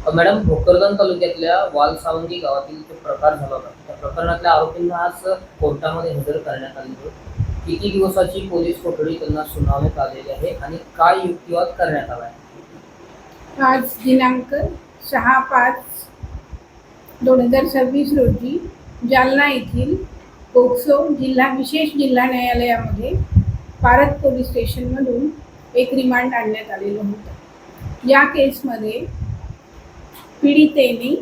Madam, Bhokardan तालुक्यातल्या वालसावंगी गावातील जो प्रकार झाला होता, त्या प्रकरणातल्या आरोपींना आज कोर्टामध्ये हजर करण्यात आले होते. किती दिवसाची पोलीस कोठडी त्यांना सुनावण्यात आलेली आहे आणि काय युक्तिवाद करण्यात आला आहे? आज दिनांक 6/5/2026 रोजी जालना येथील पोक्सो विशेष जिल्हा न्यायालयामध्ये पारत पोलीस स्टेशनमधून एक रिमांड आणण्यात आलेलं होतं. या केसमध्ये पीडितेने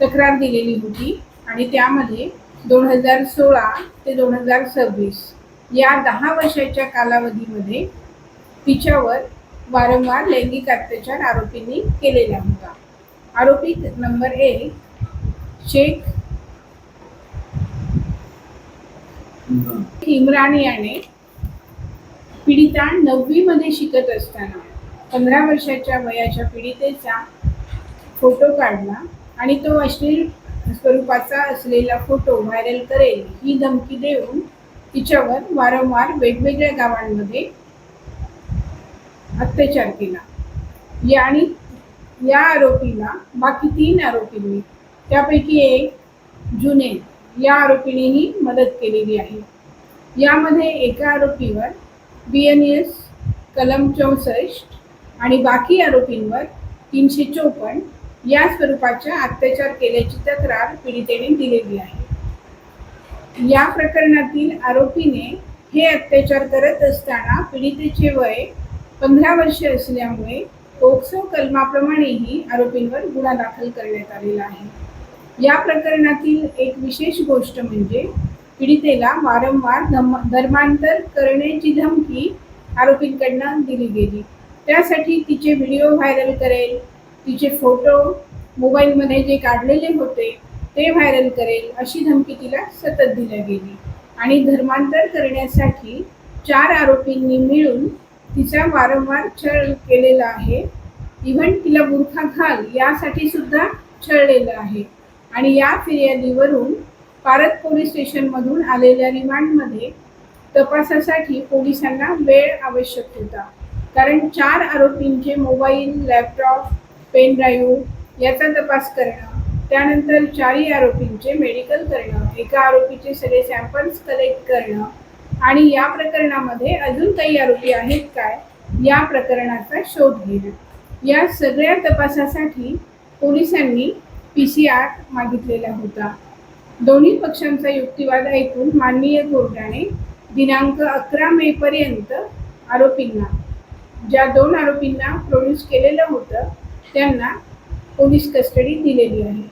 तक्रार दिलेली होती आणि त्यामध्ये 2016 ते 2026 या 10 वर्षाच्या कालावधीमध्ये तिच्यावर वारंवार लैंगिक अत्याचार आरोपींनी केलेला होता. आरोपी नंबर 1 शेख इम्रान याने पीडिता 9वी मध्ये शिकत असताना 15 वर्षाच्या वयाच्या पीडितेचा फोटो काढला आणि तो अश्लील स्वरूपाचा असलेला फोटो व्हायरल करेल ही धमकी देऊन तिच्यावर वारंवार वेगवेगळ्या गावांमध्ये अत्याचार केला. आणि या आरोपीला बाकी 3 आरोपींनी, त्यापैकी एक जुनेद या आरोपीनेही मदत केलेली आहे. यामध्ये एका आरोपीवर BNS कलम 64 आणि बाकी आरोपींवर 354 या स्वरूपाच्या अत्याचार केल्याची तक्रार पीडितेने दिलेली आहे. या प्रकरणातील आरोपीने हे अत्याचार करत असताना पीडितेचे वय 15 वर्षे असल्यामुळे पोक्सो कलमाप्रमाणेही आरोपींवर गुन्हा दाखल करण्यात आलेला आहे. या प्रकरणातील एक विशेष गोष्ट म्हणजे पीडितेला वारंवार धर्मांतर करण्याची धमकी आरोपींकडून दिली गेली. त्यासाठी तिचे व्हिडिओ व्हायरल करेल, तिचे फोटो मोबाईलमध्ये जे काढलेले होते ते व्हायरल करेल अशी धमकी तिला सतत दिली गेली. आणि धर्मांतर करण्यासाठी 4 आरोपींनी मिळून तिचा वारंवार छळ केलेला आहे. इव्हन तिला बुरखा घाल यासाठी सुद्धा छळलेलं आहे. आणि या फिर्यादीवरून पारत पोलीस स्टेशनमधून आलेल्या रिमांडमध्ये तपासासाठी पोलिसांना वेळ आवश्यक होता, कारण 4 आरोपींचे मोबाईल, लॅपटॉप, पेन ड्राईव्ह याचा तपास करणं, त्यानंतर 4ही आरोपींचे मेडिकल करणं, एका आरोपीचे सगळे सॅम्पल्स कलेक्ट करणं आणि या प्रकरणामध्ये अजून काही आरोपी आहेत काय या प्रकरणाचा शोध घेणं. या सगळ्या तपासासाठी पोलिसांनी PCR मागितलेला होता. दोन्ही पक्षांचा युक्तिवाद ऐकून माननीय कोर्टाने दिनांक 11 मे पर्यंत आरोपींना, ज्या 2 आरोपींना प्रोड्यूस केलेलं होतं त्यांना पोलीस कस्टडी दिलेली आहे.